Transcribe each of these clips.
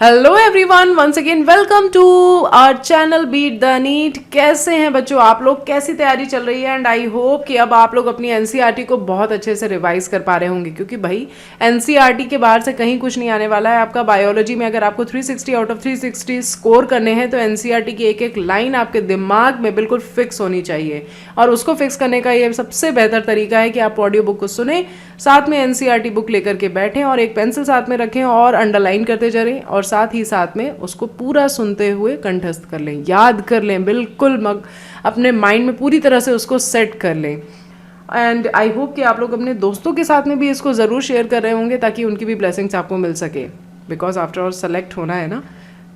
Hello everyone, once again welcome to our channel beat the NEET. कैसे हैं बच्चों आप लोग? कैसी तैयारी चल रही है? एंड आई होप कि अब आप लोग अपनी एनसीईआरटी को बहुत अच्छे से रिवाइज कर पा रहे होंगे, क्योंकि भाई एनसीईआरटी के बाहर से कहीं कुछ नहीं आने वाला है। आपका बायोलॉजी में अगर आपको 360 आउट ऑफ 360 स्कोर करने हैं तो एनसीईआरटी की एक एक लाइन आपके दिमाग में बिल्कुल फिक्स होनी चाहिए। और उसको फिक्स करने का ये सबसे बेहतर तरीका है कि आप ऑडियो बुक को सुने, साथ में एनसीईआरटी बुक लेकर के बैठें और एक पेंसिल साथ में रखें और अंडरलाइन करते चलें, और साथ ही साथ में उसको पूरा सुनते हुए कंठस्थ कर लें, याद कर लें, बिल्कुल अपने माइंड में पूरी तरह से उसको सेट कर लें। एंड आई होप कि आप लोग अपने दोस्तों के साथ में भी इसको ज़रूर शेयर कर रहे होंगे ताकि उनकी भी ब्लेसिंग्स आपको मिल सके, बिकॉज आफ्टर ऑल सेलेक्ट होना है ना।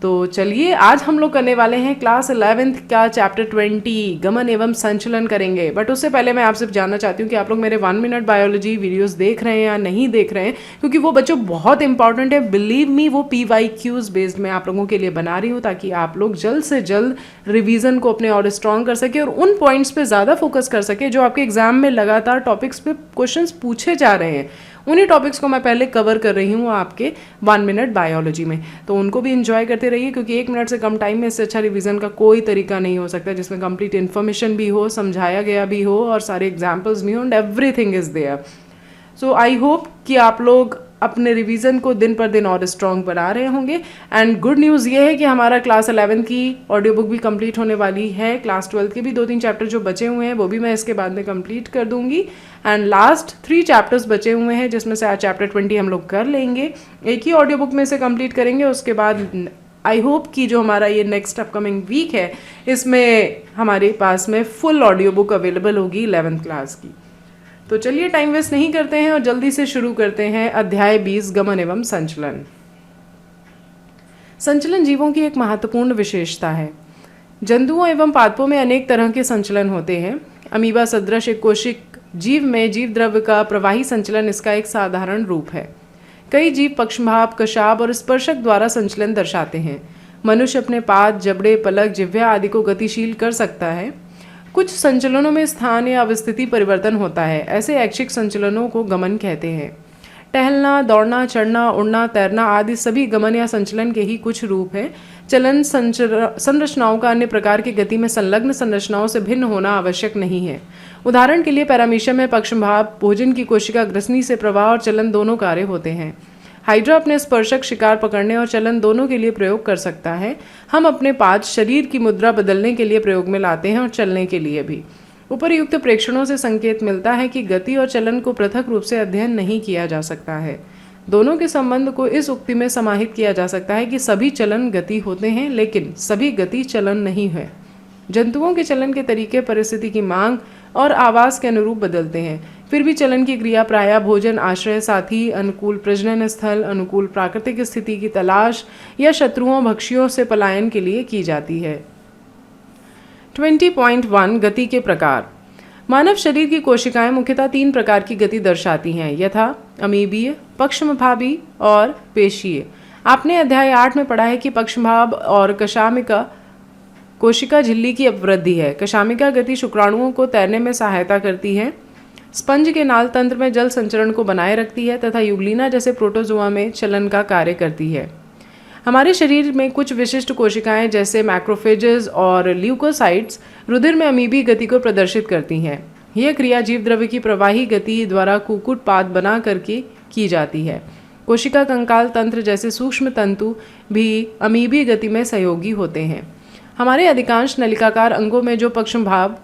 तो चलिए, आज हम लोग करने वाले हैं क्लास 11th का चैप्टर 20 गमन एवं संचलन करेंगे। बट उससे पहले मैं आपसे जानना चाहती हूँ कि आप लोग मेरे 1 मिनट बायोलॉजी वीडियोस देख रहे हैं या नहीं देख रहे हैं, क्योंकि वो बच्चों बहुत इंपॉर्टेंट है। बिलीव मी, वो PYQs बेस्ड मैं आप लोगों के लिए बना रही हूँ ताकि आप लोग जल्द से जल्द रिवीजन को अपने और स्ट्रॉन्ग कर सके और उन पॉइंट्स पे ज़्यादा फोकस कर सके जो आपके एग्जाम में लगातार टॉपिक्स पे क्वेश्चंस पूछे जा रहे हैं। उन्हीं टॉपिक्स को मैं पहले कवर कर रही हूँ आपके 1 मिनट बायोलॉजी में, तो उनको भी इंजॉय करते रहिए, क्योंकि 1 मिनट से कम टाइम में इससे अच्छा रिवीजन का कोई तरीका नहीं हो सकता जिसमें कंप्लीट इन्फॉर्मेशन भी हो, समझाया गया भी हो और सारे एग्जाम्पल्स भी हो and everything is there. So I hope कि आप लोग अपने रिवीजन को दिन पर दिन और स्ट्रॉन्ग बना रहे होंगे। एंड गुड न्यूज़ ये है कि हमारा क्लास 11 की ऑडियो बुक भी कंप्लीट होने वाली है। क्लास 12 के भी 2-3 चैप्टर जो बचे हुए हैं वो भी मैं इसके बाद में कंप्लीट कर दूंगी। एंड लास्ट 3 चैप्टर्स बचे हुए हैं जिसमें से आज चैप्टर 20 हम लोग कर लेंगे, एक ही ऑडियो बुक में से कंप्लीट करेंगे। उसके बाद आई होप कि जो हमारा ये नेक्स्ट अपकमिंग वीक है इसमें हमारे पास में फुल ऑडियो बुक अवेलेबल होगी 11th क्लास की। तो चलिए, टाइम वेस्ट नहीं करते हैं और जल्दी से शुरू करते हैं अध्याय 20 गमन एवं संचलन। संचलन जीवों की एक महत्वपूर्ण विशेषता है। जंतुओं एवं पादपों में अनेक तरह के संचलन होते हैं। अमीबा सदृश एक कोशिक जीव में जीव द्रव्य का प्रवाही संचलन इसका एक साधारण रूप है। कई जीव पक्षभाव, कशाभ और स्पर्शक द्वारा संचलन दर्शाते हैं। मनुष्य अपने पाद, जबड़े, पलक, जिह्वा आदि को गतिशील कर सकता है। कुछ संचलनों में स्थान या अवस्थिति परिवर्तन होता है। ऐसे ऐच्छिक संचलनों को गमन कहते हैं। टहलना, दौड़ना, चढ़ना, उड़ना, तैरना आदि सभी गमन या संचलन के ही कुछ रूप हैं। चलन संरचनाओं का अन्य प्रकार की गति में संलग्न संरचनाओं से भिन्न होना आवश्यक नहीं है। उदाहरण के लिए पैरामीशियम में पक्षभाव, भोजन की कोशिका ग्रसनी से प्रवाह और चलन दोनों कार्य होते हैं। हाइड्रा अपने स्पर्शक शिकार पकड़ने और चलन दोनों के लिए प्रयोग कर सकता है। हम अपने पाद शरीर की मुद्रा बदलने के लिए प्रयोग में लाते हैं और चलने के लिए भी। उपर्युक्त प्रेक्षणों से संकेत मिलता है कि गति और चलन को पृथक रूप से अध्ययन नहीं किया जा सकता है। दोनों के संबंध को इस उक्ति में समाहित किया जा सकता है कि सभी चलन गति होते हैं, लेकिन सभी गति चलन नहीं है। जंतुओं के चलन के तरीके परिस्थिति की मांग और आवास के अनुरूप बदलते हैं। फिर भी चलन की क्रिया प्रायः भोजन, आश्रय, साथी, अनुकूल प्रजनन स्थल, अनुकूल प्राकृतिक स्थिति की तलाश या शत्रुओं भक्षियों से पलायन के लिए की जाती है। 20.1 गति के प्रकार। मानव शरीर की कोशिकाएं मुख्यतः 3 प्रकार की गति दर्शाती हैं, यथा अमीबीय, पक्षमभावी और पेशीय। आपने अध्याय 8 में पढ़ा है कि पक्षभाव और कशामिका कोशिका झिल्ली की अपवृद्धि है। कशामिका गति शुक्राणुओं को तैरने में सहायता करती है। स्पंज के नाल तंत्र में जल संचरण को बनाए रखती है तथा युग्लिना जैसे प्रोटोजोआ में चलन का कार्य करती है। हमारे शरीर में कुछ विशिष्ट कोशिकाएं जैसे मैक्रोफेजेस और ल्यूकोसाइट्स रुधिर में अमीबी गति को प्रदर्शित करती हैं। यह क्रिया जीव द्रव्य की प्रवाही गति द्वारा कुक्कुट पाद बना करके की जाती है। कोशिका कंकाल तंत्र जैसे सूक्ष्म तंतु भी अमीबी गति में सहयोगी होते हैं। हमारे अधिकांश नलिकाकार अंगों में जो पक्षभाव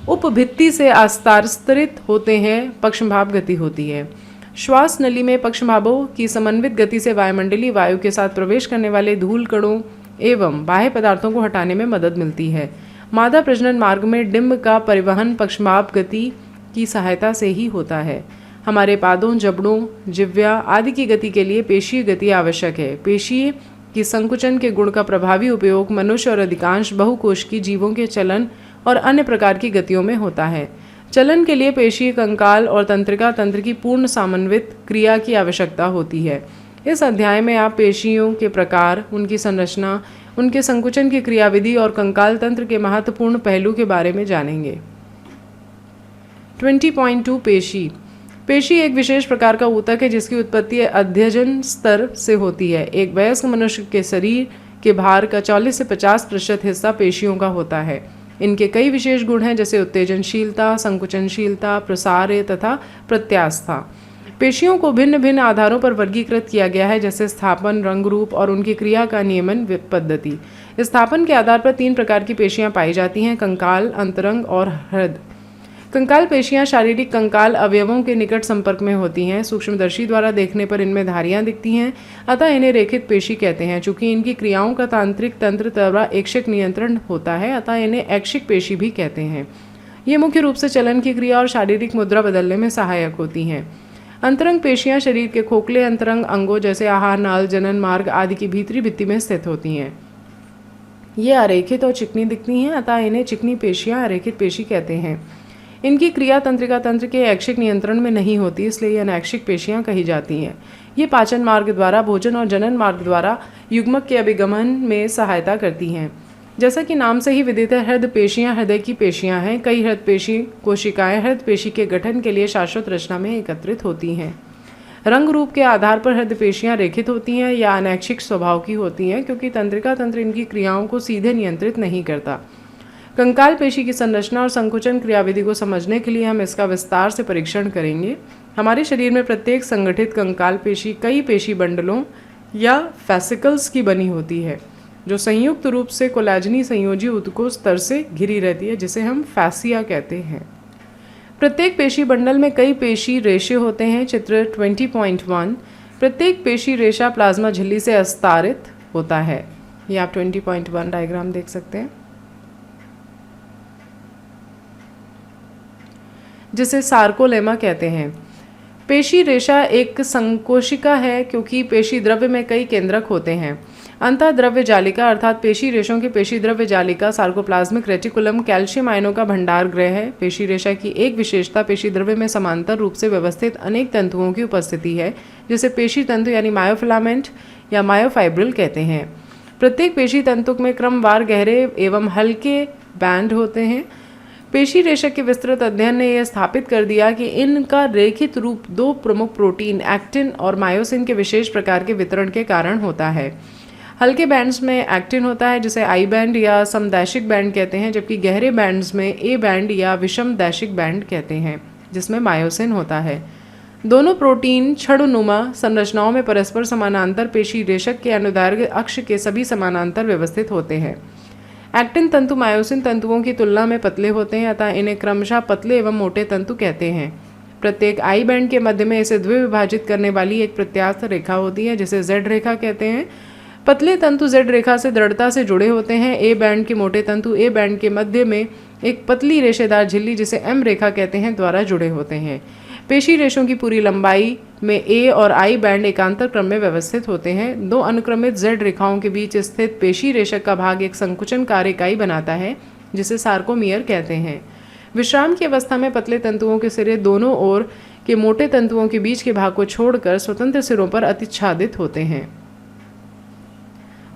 उपभित्ति से आस्तारित होते हैं, पक्षभाव गति होती है। श्वास नली में पक्षभावों की समन्वित गति से वायुमंडलीय वायु के साथ प्रवेश करने वाले धूल कणों एवं बाह्य पदार्थों को हटाने में मदद मिलती है। मादा प्रजनन मार्ग में डिंब का परिवहन पक्षभाव गति की सहायता से ही होता है। हमारे पादों, जबड़ों, जिह्वा आदि की गति के लिए पेशीय गति आवश्यक है। पेशीय की संकुचन के गुण का प्रभावी उपयोग मनुष्य और अधिकांश बहुकोशिकीय जीवों के चलन और अन्य प्रकार की गतियों में होता है। चलन के लिए पेशीय, कंकाल और तंत्रिका तंत्र की पूर्ण समन्वित क्रिया की आवश्यकता होती है। इस अध्याय में आप पेशियों के प्रकार, उनकी संरचना, उनके संकुचन की क्रियाविधि और कंकाल तंत्र के महत्वपूर्ण पहलू के बारे में जानेंगे। 20.2 पेशी। पेशी एक विशेष प्रकार का ऊतक है जिसकी उत्पत्ति अध्ययन स्तर से होती है। एक वयस्क मनुष्य के शरीर के भार का 40 से 50% हिस्सा पेशियों का होता है। इनके कई विशेष गुण हैं जैसे उत्तेजनशीलता, संकुचनशीलता, प्रसार्य तथा प्रत्यास्था। पेशियों को भिन्न भिन्न आधारों पर वर्गीकृत किया गया है जैसे स्थापन, रंग रूप और उनकी क्रिया का नियमन पद्धति। स्थापन के आधार पर 3 प्रकार की पेशियां पाई जाती हैं: कंकाल, अंतरंग और हृद। कंकाल पेशियां शारीरिक कंकाल अवयवों के निकट संपर्क में होती हैं। सूक्ष्मदर्शी द्वारा देखने पर इनमें धारियां दिखती हैं, अतः इन्हें रेखित पेशी कहते हैं। चूंकि इनकी क्रियाओं का तांत्रिक तंत्र द्वारा ऐच्छिक नियंत्रण होता है, अतः इन्हें ऐच्छिक पेशी भी कहते हैं। ये मुख्य रूप से चलन की क्रिया और शारीरिक मुद्रा बदलने में सहायक होती हैं। अंतरंग पेशियां शरीर के खोखले अंतरंग अंगों जैसे आहार नाल, जनन मार्ग आदि की भीतरी भित्ति में स्थित होती हैं। ये अरेखित और चिकनी दिखती हैं, अतः इन्हें चिकनी पेशियां अरेखित पेशी कहते हैं। इनकी क्रिया तंत्रिका तंत्र के ऐच्छिक नियंत्रण में नहीं होती, इसलिए ये अनैच्छिक पेशियां कही जाती हैं। ये पाचन मार्ग द्वारा, भोजन और जनन मार्ग द्वारा युग्मक के अभिगमन में सहायता करती हैं। जैसा कि नाम से ही विदित है, हृदय पेशियां हृदय की पेशियां हैं। कई हृदय पेशी कोशिकाएं हृदय पेशी के गठन के लिए शाश्वत रचना में एकत्रित होती हैं। रंग रूप के आधार पर हृदय पेशियां रेखित होती हैं या अनैच्छिक स्वभाव की होती हैं, क्योंकि तंत्रिका तंत्र इनकी क्रियाओं को सीधे नियंत्रित नहीं करता। कंकाल पेशी की संरचना और संकुचन क्रियाविधि को समझने के लिए हम इसका विस्तार से परीक्षण करेंगे। हमारे शरीर में प्रत्येक संगठित कंकाल पेशी कई पेशी बंडलों या फैसिकल्स की बनी होती है, जो संयुक्त रूप से कोलाजनी संयोजी ऊतकों स्तर से घिरी रहती है, जिसे हम फैसिया कहते हैं। प्रत्येक पेशी बंडल में कई पेशी रेशे होते हैं। चित्र 20.1। प्रत्येक पेशी रेशा प्लाज्मा झिल्ली से अस्तारित होता है। ये आप 20.1 डायग्राम देख सकते हैं, जिसे सार्कोलेमा कहते हैं। पेशी रेशा एक संकोशिका है क्योंकि पेशी द्रव्य में कई केंद्रक होते हैं। अंतःद्रव्य जालिका अर्थात पेशी रेशों की पेशी द्रव्य जालिका सार्कोप्लाज्मिक रेटिकुलम कैल्शियम आयनों का भंडार गृह है। पेशी रेशा की एक विशेषता पेशी द्रव्य में समांतर रूप से व्यवस्थित अनेक तंतुओं की उपस्थिति है, जिसे पेशी तंतु यानी मायोफिलामेंट या मायोफाइब्रिल कहते हैं। प्रत्येक पेशी तंतु में क्रमवार गहरे एवं हल्के बैंड होते हैं। पेशी रेशा के विस्तृत अध्ययन ने यह स्थापित कर दिया कि इनका रेखित रूप 2 प्रमुख प्रोटीन एक्टिन और मायोसिन के विशेष प्रकार के वितरण के कारण होता है। हल्के बैंड्स में एक्टिन होता है, जिसे आई बैंड या समदैशिक बैंड कहते हैं, जबकि गहरे बैंड्स में ए बैंड या विषमदैशिक बैंड कहते हैं, जिसमें मायोसिन होता है। दोनों प्रोटीन छड़नुमा संरचनाओं में परस्पर समानांतर पेशी रेशक के अनुदैर्घ्य अक्ष के सभी समानांतर व्यवस्थित होते हैं। एक्टिन तंतु मायोसिन तंतुओं की तुलना में पतले होते हैं, अतः इन्हें क्रमशः पतले एवं मोटे तंतु कहते हैं। प्रत्येक आई बैंड के मध्य में इसे द्विविभाजित करने वाली एक प्रत्यास्थ रेखा होती है, जिसे जेड रेखा कहते हैं। पतले तंतु जेड रेखा से दृढ़ता से जुड़े होते हैं। ए बैंड के मोटे तंतु ए बैंड के मध्य में एक पतली रेशेदार झिल्ली, जिसे एम रेखा कहते हैं, द्वारा जुड़े होते हैं। पेशी रेशों की पूरी लंबाई में ए और आई बैंड एकांतर क्रम में व्यवस्थित होते हैं। 2 अनुक्रमित जेड रेखाओं के बीच स्थित पेशी रेशक का भाग एक संकुचन कार्य इकाई बनाता है, जिसे सार्कोमियर कहते हैं। विश्राम की अवस्था में पतले तंतुओं के सिरे दोनों ओर के मोटे तंतुओं के बीच के भाग को छोड़कर स्वतंत्र सिरों पर अतिच्छादित होते हैं।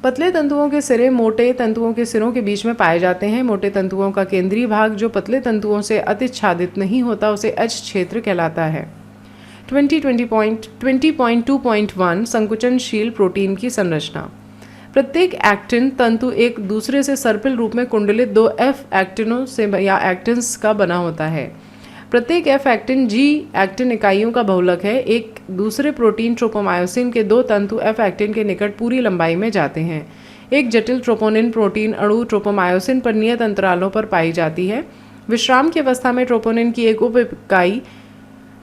पतले तंतुओं के सिरे मोटे तंतुओं के सिरों के बीच में पाए जाते हैं। मोटे तंतुओं का केंद्रीय भाग जो पतले तंतुओं से अतिच्छादित नहीं होता, उसे एच क्षेत्र कहलाता है। 20.2.1 संकुचनशील प्रोटीन की संरचना। प्रत्येक एक्टिन तंतु एक दूसरे से सर्पिल रूप में कुंडलित 2 एफ एक्टिनों से या एक्टिन्स का बना होता है। प्रत्येक एफ एक्टिन जी एक्टिन इकाइयों का बहुलक है। एक दूसरे प्रोटीन ट्रोपोमायोसिन के 2 तंतु एफ एक्टिन के निकट पूरी लंबाई में जाते हैं। एक जटिल ट्रोपोनिन प्रोटीन अणु ट्रोपोमायोसिन पर नियत अंतरालों पर पाई जाती है। विश्राम की अवस्था में ट्रोपोनिन की एक उप इकाई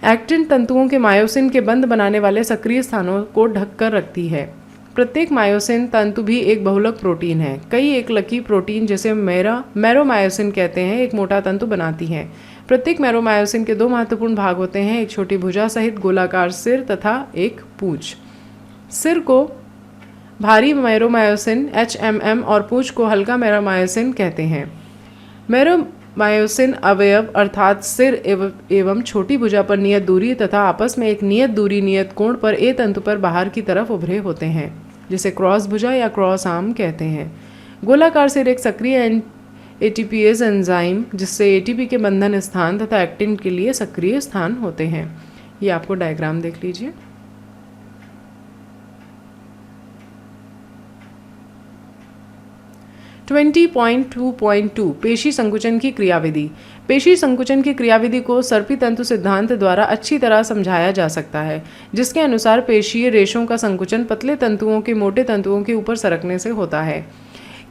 एक्टिन तंतुओं के मायोसिन के बंध बनाने वाले सक्रिय स्थानों को ढककर रखती है। प्रत्येक मायोसिन तंतु भी एक बहुलक प्रोटीन है। कई एकलकी प्रोटीन, जिसे मैरोमायोसिन कहते हैं, एक मोटा तंतु बनाती हैं। प्रत्येक मैरोमायोसिन के 2 महत्वपूर्ण भाग होते हैं, एक छोटी भुजा सहित गोलाकार सिर तथा एक पूंछ। सिर को भारी मैरोमायोसिन HMM और पूंछ को हल्का मैरोमायोसिन कहते हैं। मैरोमायोसिन अवयव अर्थात सिर एवं छोटी भुजा पर नियत दूरी तथा आपस में एक नियत दूरी नियत कोण पर ए तंतु पर बाहर की तरफ उभरे होते हैं, जिसे क्रॉस भुजा या क्रॉस आर्म कहते हैं। गोलाकार सिर एक सक्रिय एटीपीएज एंजाइम, जिससे एटीपी के बंधन स्थान तथा एक्टिन के लिए सक्रिय स्थान होते हैं। ये आपको डायग्राम देख लीजिए। ट्वेंटी पॉइंट 2.2 पेशी संकुचन की क्रियाविधि। पेशी संकुचन की क्रियाविधि को सर्पीतंतु सिद्धांत द्वारा अच्छी तरह समझाया जा सकता है, जिसके अनुसार पेशीय रेशों का संकुचन पतले तंतुओं के मोटे तंतुओं के ऊपर सरकने से होता है।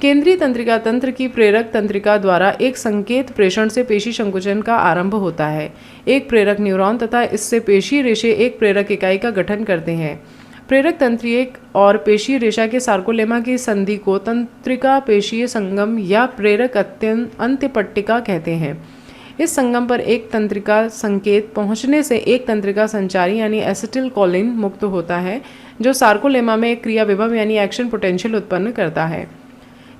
केंद्रीय तंत्रिका तंत्र की प्रेरक तंत्रिका द्वारा एक संकेत प्रेषण से पेशी संकुचन का आरंभ होता है। एक प्रेरक न्यूरॉन तथा इससे पेशी रेशे एक प्रेरक इकाई का गठन करते हैं। प्रेरक तंत्रियक और पेशीय रेशा के सार्कोलेमा की संधि को तंत्रिका पेशीय संगम या प्रेरक अंत्यपट्टिका कहते हैं। इस संगम पर एक तंत्रिका संकेत पहुंचने से एक तंत्रिका संचारी यानी एसिटिल कोलिन मुक्त होता है, जो सार्कोलेमा में एक क्रिया विभव यानी एक्शन पोटेंशियल उत्पन्न करता है।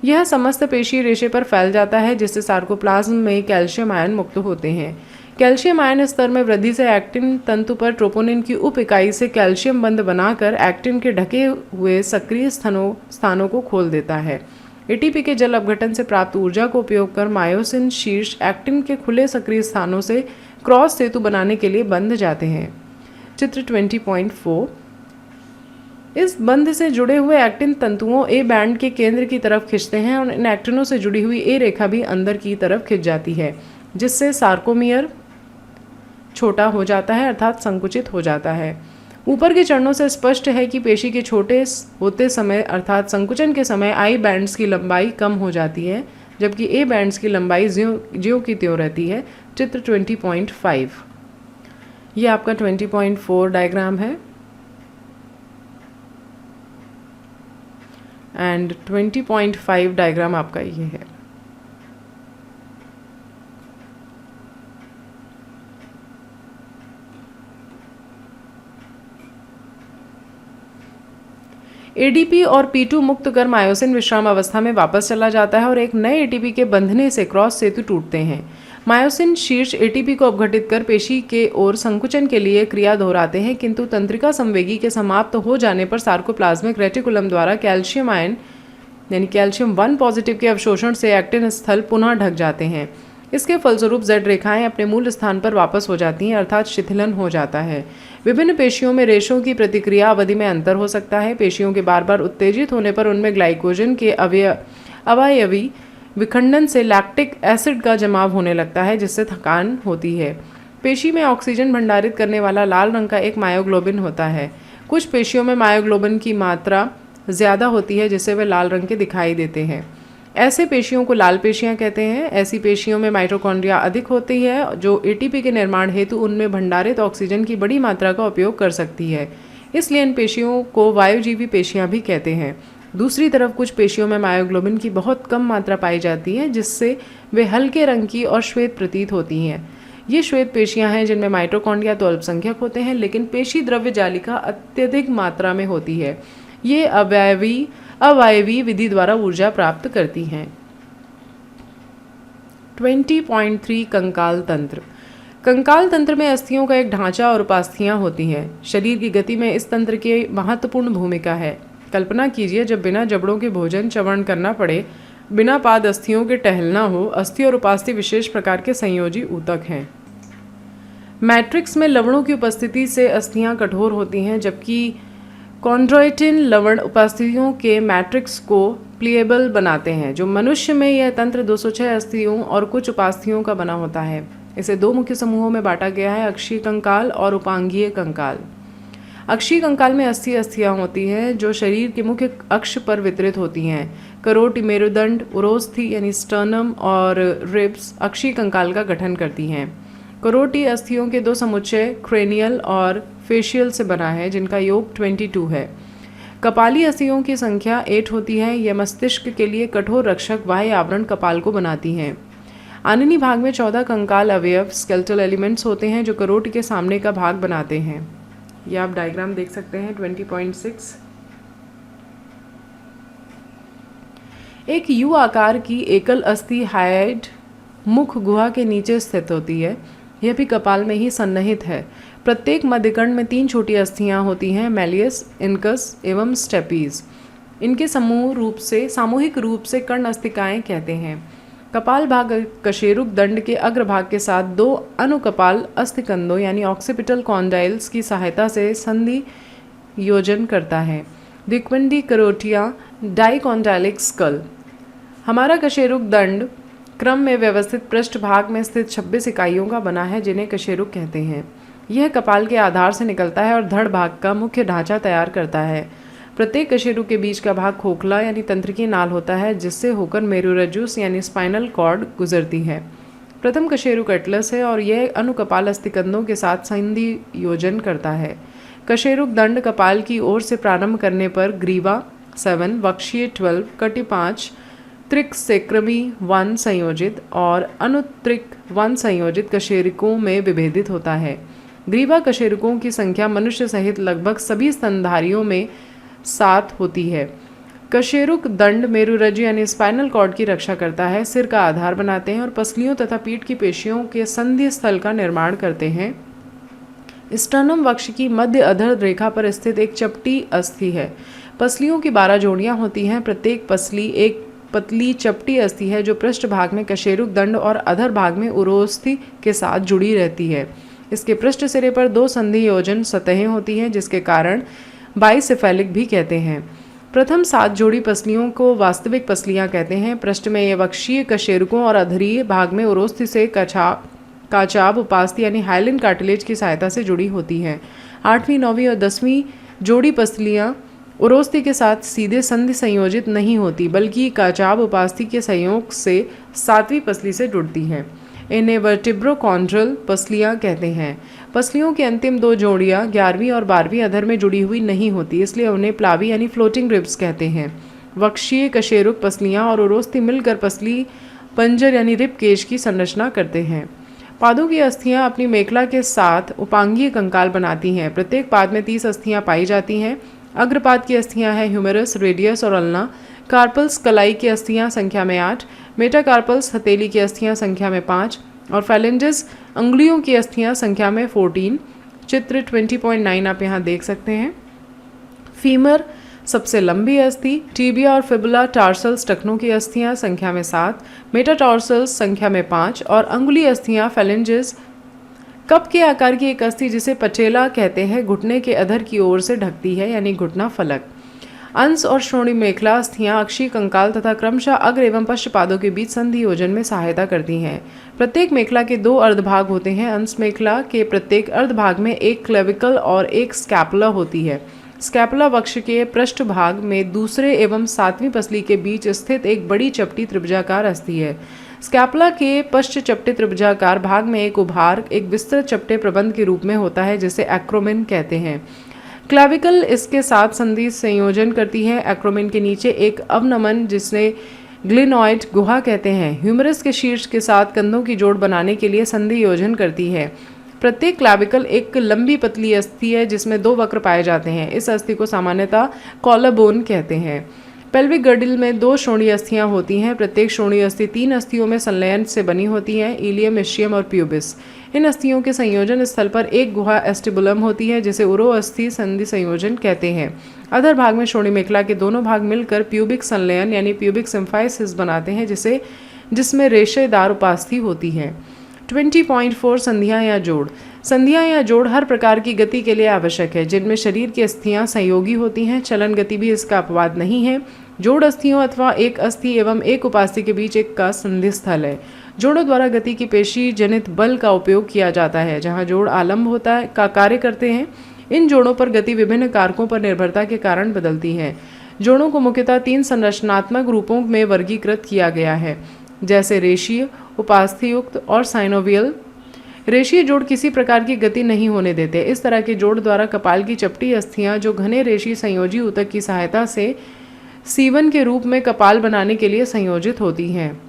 यह समस्त पेशीय रेशे पर फैल जाता है, जिससे सार्कोप्लाज्म में कैल्शियम आयन मुक्त होते हैं। कैल्शियम आयन स्तर में वृद्धि से एक्टिन तंतु पर ट्रोपोनिन की उप इकाई से कैल्शियम बंध बनाकर एक्टिन के ढके हुए सक्रिय स्थानों को खोल देता है। एटीपी के जल अपघटन से प्राप्त ऊर्जा को उपयोग कर मायोसिन शीर्ष एक्टिन के खुले सक्रिय स्थानों से क्रॉस सेतु बनाने के लिए बंध जाते हैं। चित्र 20.4। इस बंध से जुड़े हुए एक्टिन तंतुओं ए बैंड के केंद्र की तरफ खिंचते हैं और इन एक्टिनों से जुड़ी हुई ए रेखा भी अंदर की तरफ खिंच जाती है, जिससे सार्कोमियर छोटा हो जाता है अर्थात संकुचित हो जाता है। ऊपर के चरणों से स्पष्ट है कि पेशी के छोटे होते समय अर्थात संकुचन के समय आई बैंड्स की लंबाई कम हो जाती है, जबकि ए बैंड्स की लंबाई ज्यों की त्यों रहती है। चित्र 20.5। ये आपका 20.4 डायग्राम है एंड 20.5 डायग्राम आपका ये है। एडीपी और P2 मुक्त कर मायोसिन विश्राम अवस्था में वापस चला जाता है और एक नए एटीपी के बंधने से क्रॉस सेतु टूटते हैं। मायोसिन शीर्ष एटीपी को अपघटित कर पेशी के ओर संकुचन के लिए क्रिया दोहराते हैं, किंतु तंत्रिका संवेगी के समाप्त हो जाने पर सार्कोप्लाज्मिक रेटिकुलम द्वारा कैल्शियम आयन यानी कैल्शियम 1 पॉजिटिव के अवशोषण से एक्टिन स्थल पुनः ढक जाते हैं। इसके फलस्वरूप Z रेखाएं अपने मूल स्थान पर वापस हो जाती हैं अर्थात शिथिलन हो जाता है। विभिन्न पेशियों में रेशों की प्रतिक्रिया अवधि में अंतर हो सकता है। पेशियों के बार बार उत्तेजित होने पर उनमें ग्लाइकोजन के अवयवी विखंडन से लैक्टिक एसिड का जमाव होने लगता है, जिससे थकान होती है। पेशी में ऑक्सीजन भंडारित करने वाला लाल रंग का एक मायोग्लोबिन होता है। कुछ पेशियों में मायोग्लोबिन की मात्रा ज़्यादा होती है, जिससे वे लाल रंग के दिखाई देते हैं। ऐसे पेशियों को लाल पेशियां कहते हैं। ऐसी पेशियों में माइटोकॉन्ड्रिया अधिक होती है, जो एटीपी के निर्माण हेतु उनमें भंडारित ऑक्सीजन की बड़ी मात्रा का उपयोग कर सकती है। इसलिए इन पेशियों को वायुजीवी पेशियां भी कहते हैं। दूसरी तरफ कुछ पेशियों में मायोग्लोबिन की बहुत कम मात्रा पाई जाती है, जिससे वे हल्के रंग की और श्वेत प्रतीत होती हैं। ये श्वेत पेशियां हैं जिनमें माइटोकॉन्ड्रिया तो अल्पसंख्यक होते हैं, लेकिन पेशी द्रव्य जालिका अत्यधिक मात्रा में होती है। ये अवयवी विधि द्वारा ऊर्जा प्राप्त करती हैं। 20.3 कंकाल तंत्र। कंकाल तंत्र में अस्थियों का एक ढांचा और उपास्थियां होती हैं। शरीर की गति में इस तंत्र की महत्वपूर्ण भूमिका है। कल्पना कीजिए, जब बिना जबड़ों के भोजन चवर्ण करना पड़े, बिना पाद अस्थियों के टहलना हो। अस्थि और उपास्थि विशेष प्रकार के संयोजी ऊतक हैं। मैट्रिक्स में लवणों की उपस्थिति से अस्थियां कठोर होती हैं, जबकि कॉन्ड्रोइटिन लवण उपास्थियों के मैट्रिक्स को प्लिएबल बनाते हैं। जो मनुष्य में यह तंत्र 206 अस्थियों और कुछ उपास्थियों का बना होता है। इसे दो मुख्य समूहों में बांटा गया है, अक्षीय कंकाल और उपांगीय कंकाल। अक्षीय कंकाल में अस्थियां होती हैं जो शरीर के मुख्य अक्ष पर वितरित होती हैं। करोटि, मेरुदंड, उरोस्थि यानी स्टर्नम और रिब्स अक्षीय कंकाल का गठन करती हैं। करोटि अस्थियों के दो समुच्चय क्रेनियल और फेशियल से बना है, जिनका योग 22 है। कपाली अस्थियों की संख्या 8 होती है। यह मस्तिष्क के लिए कठोर रक्षक बाह्य आवरण कपाल को बनाती हैं। आननी भाग में 14 कंकाल अवयव स्केलेटल एलिमेंट्स होते हैं, जो करोटि के सामने का भाग बनाते हैं। यह आप डायग्राम देख सकते हैं 20.6। एक यू आकार की एकल अस्थि हाइड मुख गुहा के नीचे स्थित होती है। यह भी कपाल में ही सन्निहित है। प्रत्येक मध्यकर्ण में 3 छोटी अस्थियां होती हैं, मैलियस, इनकस एवं स्टेपीज। इनके सामूहिक रूप से कर्ण अस्थिकाएं कहते हैं। कपाल भाग कशेरुक दंड के अग्रभाग के साथ दो अनुकपाल अस्थिकंदों यानी ऑक्सीपिटल कॉन्डाइल्स की सहायता से संधि योजन करता है। द्विकंडी करोटिया डाइकॉन्डाइलिक स्कल। हमारा कशेरुक दंड क्रम में व्यवस्थित पृष्ठभाग में स्थित 26 इकाइयों का बना है जिन्हें कशेरुक कहते हैं। यह कपाल के आधार से निकलता है और धड़ भाग का मुख्य ढांचा तैयार करता है। प्रत्येक कशेरुक के बीच का भाग खोखला यानी तंत्रिकीय नाल होता है जिससे होकर मेरुरज्जु यानी स्पाइनल कॉर्ड गुजरती है। प्रथम कशेरुक एटलस है और यह अनुकपाल अस्थिकंदों के साथ संधि योजन करता है। कशेरुक दंड कपाल की ओर से प्रारंभ करने पर ग्रीवा 7, वक्षीय 12, कटी 5, त्रिक सेक्रमी 1 संयोजित और अनुत्रिक 1 संयोजित कशेरुकों में विभेदित होता है। ग्रीवा कशेरुकों की संख्या मनुष्य सहित लगभग सभी स्तनधारियों में 7 होती है। कशेरुक दंड मेरुरज्जु यानी स्पाइनल कॉर्ड की रक्षा करता है, सिर का आधार बनाते हैं और पसलियों तथा पीठ की पेशियों के संधि स्थल का निर्माण करते हैं। स्टर्नम वक्ष की मध्य अधर रेखा पर स्थित एक चपटी अस्थि है। पसलियों की 12 जोड़ियां होती हैं। प्रत्येक पसली एक पतली चपटी अस्थि है जो पृष्ठ भाग में कशेरुक दंड और अधर भाग में उरोस्थि के साथ जुड़ी रहती है। इसके पृष्ठ सिरे पर 2 संधि योजन सतहें होती हैं जिसके कारण बाइसेफेलिक भी कहते हैं। प्रथम 7 जोड़ी पसलियों को वास्तविक पसलियां कहते हैं। पृष्ठ में ये वक्षीय कशेरुकों और अधरीय भाग में उरोस्थि से काचाब उपास्थि यानी हाइलिन कार्टिलेज की सहायता से जुड़ी होती हैं। 8वीं, 9वीं और 10वीं जोड़ी पसलियां उरोस्थि के साथ सीधे संधि संयोजित नहीं होती बल्कि काचाब उपास्थि के संयोग से 7वीं पसली से जुड़ती हैं। इन्हें वर्टिब्रोकॉन्ड्रल पसलियां कहते हैं। पसलियों की अंतिम 2 जोड़ियां 11वीं और 12वीं अधर में जुड़ी हुई नहीं होती, इसलिए उन्हें प्लावी यानी फ्लोटिंग रिब्स कहते हैं। वक्षीय कशेरुक पसलियां और उरोस्थि मिलकर पसली पंजर यानी रिब केज की संरचना करते हैं। पादों की अस्थियां अपनी मेखला के साथ उपांगीय कंकाल बनाती हैं। प्रत्येक पाद में 30 अस्थियां पाई जाती हैं। अग्रपाद की अस्थियां हैं ह्यूमेरस, रेडियस और अल्ना। कार्पल्स कलाई की अस्थियां संख्या में 8, मेटाकार्पल्स हथेली की अस्थियां संख्या में 5 और फैलेंजेस अंगुलियों की अस्थियां संख्या में 14। चित्र 20.9 आप यहाँ देख सकते हैं। फीमर सबसे लंबी अस्थि, टीबिया और फिबुला टार्सल्स टखनों की अस्थियां संख्या में 7, मेटाटार्सल्स संख्या में 5 और अंगुली अस्थियां फैलेंजेस कप के आकार की एक अस्थि जिसे पटेला कहते हैं घुटने के अधर की ओर से ढकती है यानी घुटना फलक। अंश और श्रोणि मेखला अस्थियां अक्षीय कंकाल तथा क्रमशः अग्र एवं पश्च पादों के बीच संधि योजन में सहायता करती हैं। प्रत्येक मेखला के 2 अर्धभाग होते हैं। अंश मेखला के प्रत्येक अर्धभाग में एक क्लेविकल और एक स्कैपुला होती है। स्कैपुला वक्ष के पृष्ठ भाग में दूसरे एवं 7वीं पसली के बीच स्थित एक बड़ी चपटी त्रिभुजाकार अस्थि है। स्कैपुला के पश्च चपटे त्रिभुजाकार भाग में एक उभार एक विस्तृत चपटे प्रबंध के रूप में होता है जिसे एक्रोमिन कहते हैं। क्लेविकल इसके साथ संधि संयोजन करती है। एक्रोमिन के नीचे एक अवनमन जिसने ग्लिनॉइड गुहा कहते हैं ह्यूमरस के शीर्ष के साथ कंधों की जोड़ बनाने के लिए संधि योजन करती है। प्रत्येक क्लेविकल एक लंबी पतली अस्थि है जिसमें 2 वक्र पाए जाते हैं। इस अस्थि को सामान्यतः कॉलरबोन कहते हैं। पेल्विक गर्डिल में 2 श्रोणीय अस्थियां होती हैं। प्रत्येक श्रोणीय अस्थि 3 अस्थियों में संलयन से बनी होती हैं, इलियम, इस्चियम और प्यूबिस। इन अस्थियों के संयोजन स्थल पर एक गुहा एस्टिबुलम होती है जिसे उरो अस्थि संधि संयोजन कहते हैं। अधर भाग में श्रोणि मेखला के दोनों भाग मिलकर प्यूबिक संलयन यानी प्यूबिक सिम्फाइसिस बनाते हैं जिसमें रेशेदार उपास्थि होती है। 20.4 संधियां या जोड़। संधियां या जोड़ हर प्रकार की गति के लिए आवश्यक है जिनमें शरीर की अस्थियां संयोगी होती हैं। चलन गति भी इसका अपवाद नहीं है। जोड़ अस्थियों अथवा एक अस्थि एवं एक उपास्थि के बीच एक का संधि स्थल है। जोड़ों द्वारा गति की पेशी जनित बल का उपयोग किया जाता है। जहां जोड़ आलंब होता है का कार्य करते हैं, इन जोड़ों पर गति विभिन्न कारकों पर निर्भरता के कारण बदलती है। जोड़ों को मुख्यतः 3 संरचनात्मक रूपों में वर्गीकृत किया गया है जैसे रेशीय, उपास्थि-युक्त और साइनोवियल। रेशीय जोड़ किसी प्रकार की गति नहीं होने देते। इस तरह के जोड़ द्वारा कपाल की चपटी अस्थियां जो घने रेशीय संयोजी ऊतक की सहायता से सीवन के रूप में कपाल बनाने के लिए संयोजित होती हैं।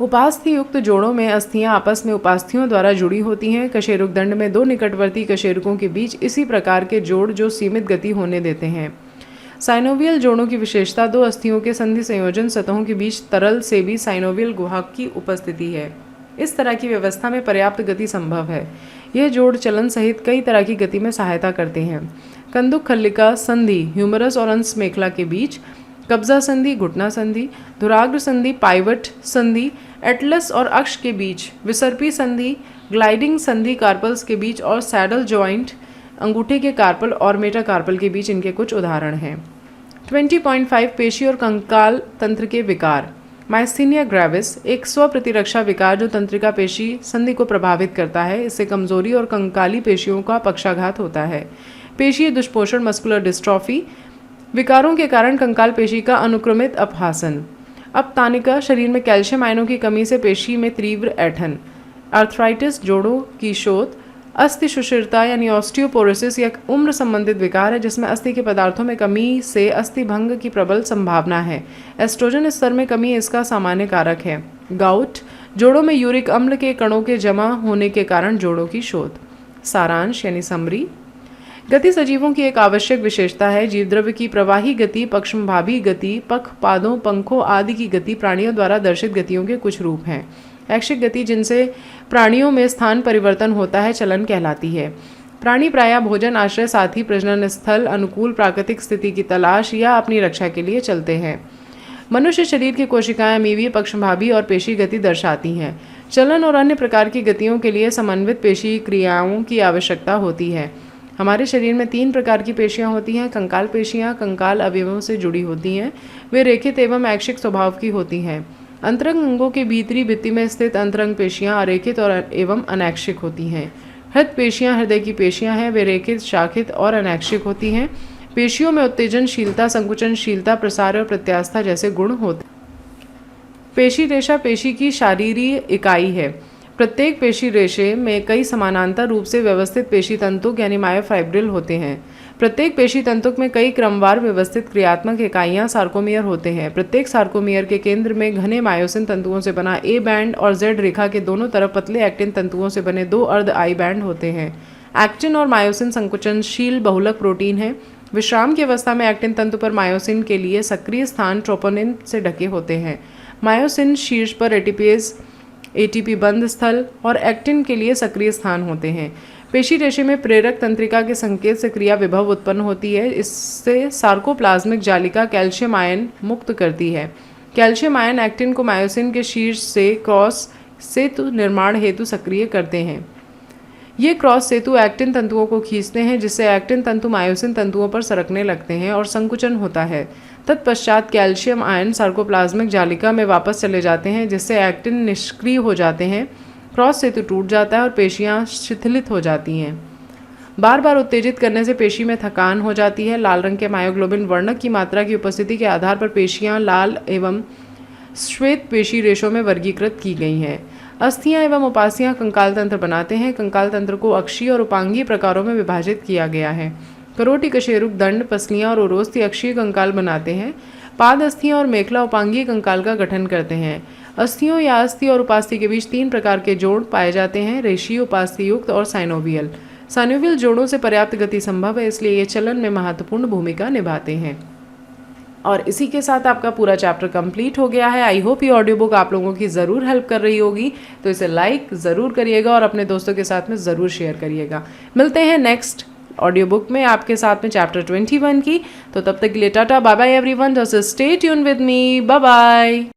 उपास्थि युक्त जोड़ों में अस्थियां आपस में उपास्थियों द्वारा जुड़ी होती हैं। कशेरुक दंड में 2 निकटवर्ती कशेरुकों के बीच इसी प्रकार के जोड़ जो सीमित गति होने देते हैं। साइनोवियल जोड़ों की विशेषता 2 अस्थियों के संधि संयोजन सतहों के बीच तरल से भी साइनोवियल गुहा की उपस्थिति है। इस तरह की व्यवस्था में पर्याप्त गति संभव है। यह जोड़ चलन सहित कई तरह की गति में सहायता करते हैं। कंदुक खल्लिका संधि ह्यूमरस और अंश मेखला के बीच, कब्जा संधि, घुटना संधि, धुराग्र संधि, पाइवट संधि, एटलस और अक्ष के बीच, विसर्पी संधि, ग्लाइडिंग संधि कार्पल्स के बीच और सैडल जॉइंट अंगूठे के कार्पल और मेटाकार्पल के बीच इनके कुछ उदाहरण हैं। 20.5 पेशी और कंकाल तंत्र के विकार। माइस्थीनिया ग्रेविस एक स्वप्रतिरक्षा विकार जो तंत्रिका पेशी संधि को प्रभावित करता है। इससे कमजोरी और कंकाली पेशियों का पक्षाघात होता है। पेशीय दुष्पोषण, मस्कुलर डिस्ट्रॉफी। विकारों के कारण कंकाल पेशी का अनुक्रमित अपहासन। अपतानिका, शरीर में कैल्शियम आयनों की कमी से पेशी में तीव्र ऐंठन। आर्थराइटिस, जोड़ों की शोथ। अस्थि सुषिरता यानी ऑस्टियोपोरोसिस यह उम्र संबंधित विकार है जिसमें अस्थि के पदार्थों में कमी से अस्थि भंग की प्रबल संभावना है। एस्ट्रोजन स्तर में कमी इसका सामान्य कारक है। गाउट, जोड़ों में यूरिक अम्ल के कणों के जमा होने के कारण जोड़ों की शोथ। सारांश यानी समरी। गति सजीवों की एक आवश्यक विशेषता है। जीवद्रव्य की प्रवाही गति, पक्षमभावी गति, पख, पादों, पंखों आदि की गति प्राणियों द्वारा दर्शित गतियों के कुछ रूप हैं। ऐच्छिक गति, जिनसे प्राणियों में स्थान परिवर्तन होता है, चलन कहलाती है। प्राणी प्रायः भोजन, आश्रय, साथी, प्रजनन स्थल, अनुकूल प्राकृतिक स्थिति की तलाश या अपनी रक्षा के लिए चलते हैं। मनुष्य शरीर की कोशिकाएं अमीवीय, पक्षमभावी और पेशी गति दर्शाती हैं। चलन और अन्य प्रकार की गतियों के लिए समन्वित पेशी क्रियाओं की आवश्यकता होती है। हमारे शरीर में 3 प्रकार की पेशियां होती हैं। कंकाल पेशियां कंकाल अवयवों से जुड़ी होती हैं। वे रेखित एवं ऐच्छिक स्वभाव की होती हैं। अंतरंग अंगों के भीतरी भित्ति में स्थित अंतरंग पेशियां अरेखित और एवं अनैच्छिक होती हैं। हृदय पेशियां हृदय की पेशियां हैं। वे रेखित, शाखित और अनैच्छिक होती हैं। पेशियों में उत्तेजनशीलता, संकुचनशीलता, प्रसार और प्रत्यास्था जैसे गुण होते हैं। पेशी रेशा पेशी की शारीरिक इकाई है। प्रत्येक पेशी रेशे में कई समानांतर रूप से व्यवस्थित पेशी तंतुक यानी मायोफाइब्रिल होते हैं। प्रत्येक पेशी तंतुक में कई क्रमवार व्यवस्थित क्रियात्मक इकाइयां सार्कोमियर होते हैं। प्रत्येक सार्कोमियर के केंद्र में घने मायोसिन तंतुओं से बना ए बैंड और जेड रेखा के दोनों तरफ पतले एक्टिन तंतुओं से बने 2 अर्ध आई बैंड होते हैं। एक्टिन और मायोसिन संकुचनशील बहुलक प्रोटीन है। विश्राम की अवस्था में एक्टिन तंतु पर मायोसिन के लिए सक्रिय स्थान ट्रोपोनिन से ढके होते हैं। मायोसिन शीर्ष पर एटीपी बंद स्थल और एक्टिन के लिए सक्रिय स्थान होते हैं। पेशी रेशे में प्रेरक तंत्रिका के संकेत से क्रिया विभव उत्पन्न होती है। इससे सार्कोप्लाज्मिक जालिका कैल्शियम आयन मुक्त करती है। कैल्शियम आयन एक्टिन को मायोसिन के शीर्ष से क्रॉस सेतु निर्माण हेतु सक्रिय करते हैं। ये क्रॉस सेतु एक्टिन तंतुओं को खींचते हैं जिससे एक्टिन तंतु मायोसिन तंतुओं पर सरकने लगते हैं और संकुचन होता है। तत्पश्चात कैल्शियम आयन सार्कोप्लाज्मिक जालिका में वापस चले जाते हैं जिससे एक्टिन निष्क्रिय हो जाते हैं। क्रॉस सेतु टूट जाता है और पेशियां शिथिलित हो जाती हैं। बार बार उत्तेजित करने से पेशी में थकान हो जाती है। लाल रंग के मायोग्लोबिन वर्णक की मात्रा की उपस्थिति के आधार पर पेशियां लाल एवं श्वेत पेशी रेशों में वर्गीकृत की गई हैं। अस्थियां एवं उपास्थियां कंकाल तंत्र बनाते हैं। कंकाल तंत्र को अक्षीय और उपांगीय प्रकारों में विभाजित किया गया है। करोटी, कशेरुक, दंड, पसलियां और उरोस्थी अक्षीय कंकाल बनाते हैं। पाद अस्थियां और मेखला उपांगीय कंकाल का गठन करते हैं। अस्थियों या अस्थि और उपास्थि के बीच 3 प्रकार के जोड़ पाए जाते हैं, रेशीय, उपास्थि युक्त और साइनोवियल। साइनोवियल जोड़ों से पर्याप्त गति संभव है, इसलिए ये चलन में महत्वपूर्ण भूमिका निभाते हैं। और इसी के साथ आपका पूरा चैप्टर कंप्लीट हो गया है। आई होप ये ऑडियो बुक आप लोगों की ज़रूर हेल्प कर रही होगी, तो इसे लाइक ज़रूर करिएगा और अपने दोस्तों के साथ में ज़रूर शेयर करिएगा। मिलते हैं नेक्स्ट ऑडियो बुक में आपके साथ में चैप्टर 21 की। तो तब तक के लिए tata, bye bye everyone. Just stay tune with me, bye bye.